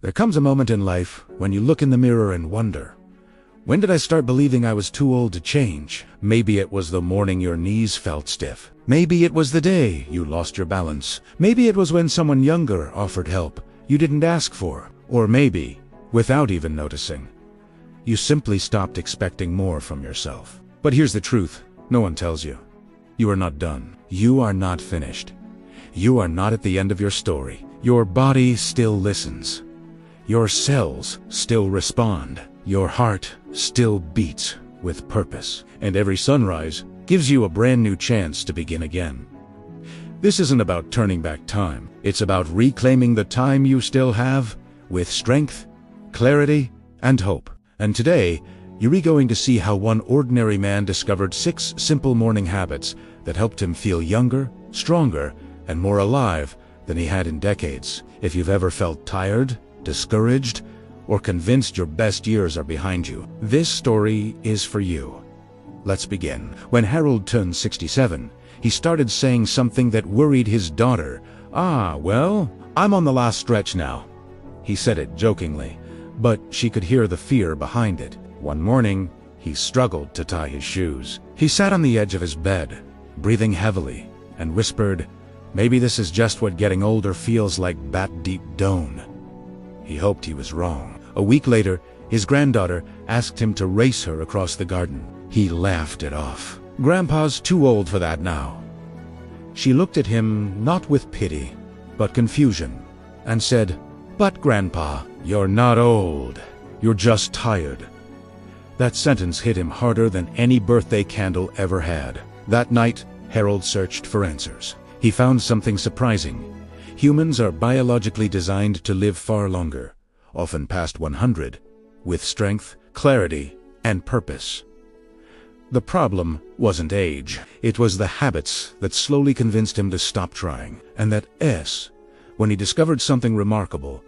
There comes a moment in life when you look in the mirror and wonder, when did I start believing I was too old to change? Maybe it was the morning your knees felt stiff. Maybe it was the day you lost your balance. Maybe it was when someone younger offered help you didn't ask for. Or maybe, without even noticing, you simply stopped expecting more from yourself. But here's the truth, no one tells you. You are not done. You are not finished. You are not at the end of your story. Your body still listens. Your cells still respond. Your heart still beats with purpose. And every sunrise gives you a brand new chance to begin again. This isn't about turning back time. It's about reclaiming the time you still have with strength, clarity, and hope. And today, you're going to see how one ordinary man discovered 6 simple morning habits that helped him feel younger, stronger, and more alive than he had in decades. If you've ever felt tired, discouraged, or convinced your best years are behind you, this story is for you. Let's begin. When Harold turned 67, he started saying something that worried his daughter. Well, I'm on the last stretch now. He said it jokingly, but she could hear the fear behind it. One morning, he struggled to tie his shoes. He sat on the edge of his bed, breathing heavily, and whispered, "Maybe this is just what getting older feels like, bat deep down." He hoped he was wrong. A week later, his granddaughter asked him to race her across the garden. He laughed it off. "Grandpa's too old for that now." She looked at him not with pity, but confusion, and said, "But Grandpa, you're not old. You're just tired." That sentence hit him harder than any birthday candle ever had. That night, Harold searched for answers. He found something surprising. Humans are biologically designed to live far longer, often past 100, with strength, clarity, and purpose. The problem wasn't age. It was the habits that slowly convinced him to stop trying. And that S, when he discovered something remarkable,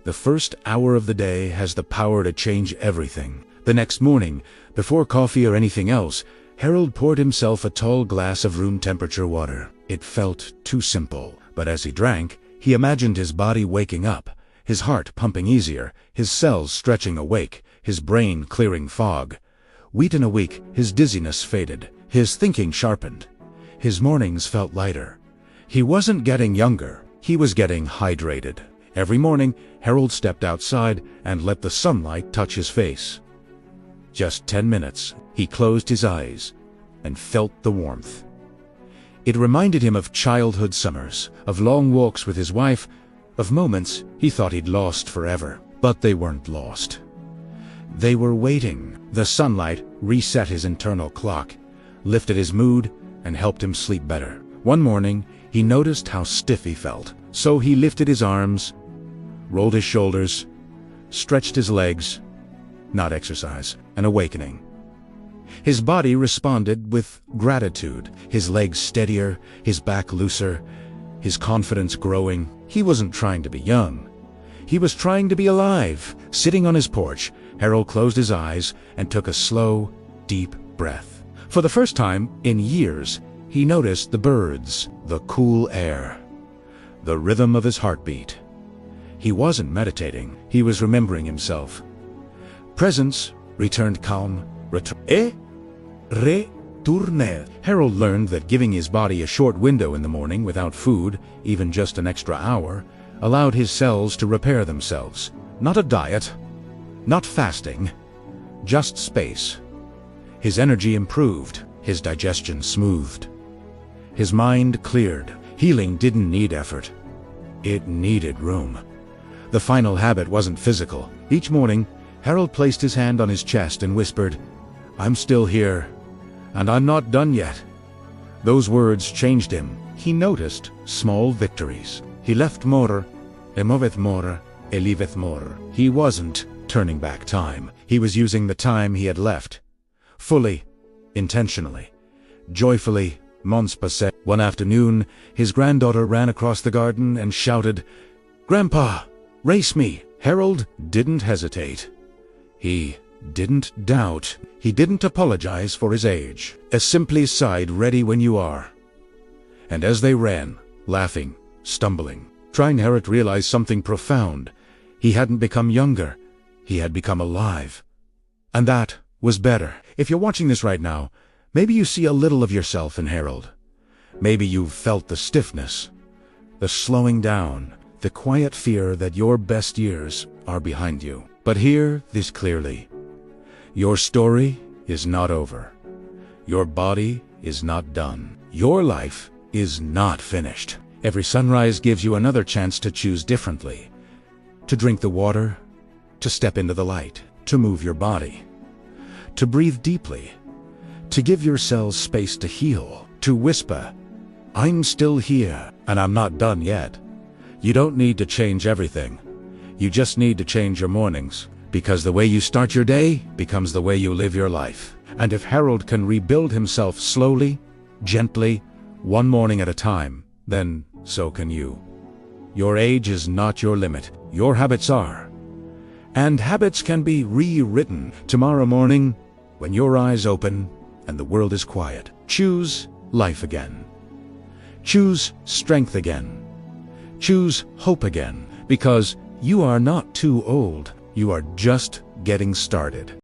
the first hour of the day has the power to change everything. The next morning, before coffee or anything else, Harold poured himself a tall glass of room-temperature water. It felt too simple, but as he drank, he imagined his body waking up, his heart pumping easier, his cells stretching awake, his brain clearing fog. Within a week, his dizziness faded, his thinking sharpened. His mornings felt lighter. He wasn't getting younger, he was getting hydrated. Every morning, Harold stepped outside and let the sunlight touch his face. Just 10 minutes, he closed his eyes and felt the warmth. It reminded him of childhood summers, of long walks with his wife, of moments he thought he'd lost forever. But they weren't lost. They were waiting. The sunlight reset his internal clock, lifted his mood, and helped him sleep better. One morning, he noticed how stiff he felt. So he lifted his arms, rolled his shoulders, stretched his legs. Not exercise, an awakening. His body responded with gratitude, his legs steadier, his back looser, his confidence growing. He wasn't trying to be young. He was trying to be alive. Sitting on his porch, Harold closed his eyes and took a slow, deep breath. For the first time in years, he noticed the birds, the cool air, the rhythm of his heartbeat. He wasn't meditating, he was remembering himself. Presence returned calm, retourner. Harold learned that giving his body a short window in the morning without food, even just an extra hour, allowed his cells to repair themselves. Not a diet, not fasting, just space. His energy improved, his digestion smoothed. His mind cleared. Healing didn't need effort. It needed room. The final habit wasn't physical. Each morning, Harold placed his hand on his chest and whispered, "I'm still here, and I'm not done yet." Those words changed him. He noticed small victories. He left more, moveth more, liveth more. He wasn't turning back time. He was using the time he had left. Fully, intentionally, joyfully, months passed. One afternoon, his granddaughter ran across the garden and shouted, "Grandpa, race me!" Harold didn't hesitate. He didn't doubt. He didn't apologize for his age. Simply sighed, "Ready when you are." And as they ran, laughing, stumbling, trying, Harold realized something profound. He hadn't become younger. He had become alive. And that was better. If you're watching this right now, maybe you see a little of yourself in Harold. Maybe you've felt the stiffness, the slowing down, the quiet fear that your best years are behind you. But hear this clearly. Your story is not over. Your body is not done. Your life is not finished. Every sunrise gives you another chance to choose differently. To drink the water, to step into the light, to move your body, to breathe deeply, to give your cells space to heal, to whisper, "I'm still here, and I'm not done yet." You don't need to change everything. You just need to change your mornings, because the way you start your day becomes the way you live your life. And if Harold can rebuild himself slowly, gently, one morning at a time, then so can you. Your age is not your limit. Your habits are. And habits can be rewritten. Tomorrow morning, when your eyes open and the world is quiet, choose life again. Choose strength again. Choose hope again, because you are not too old. You are just getting started.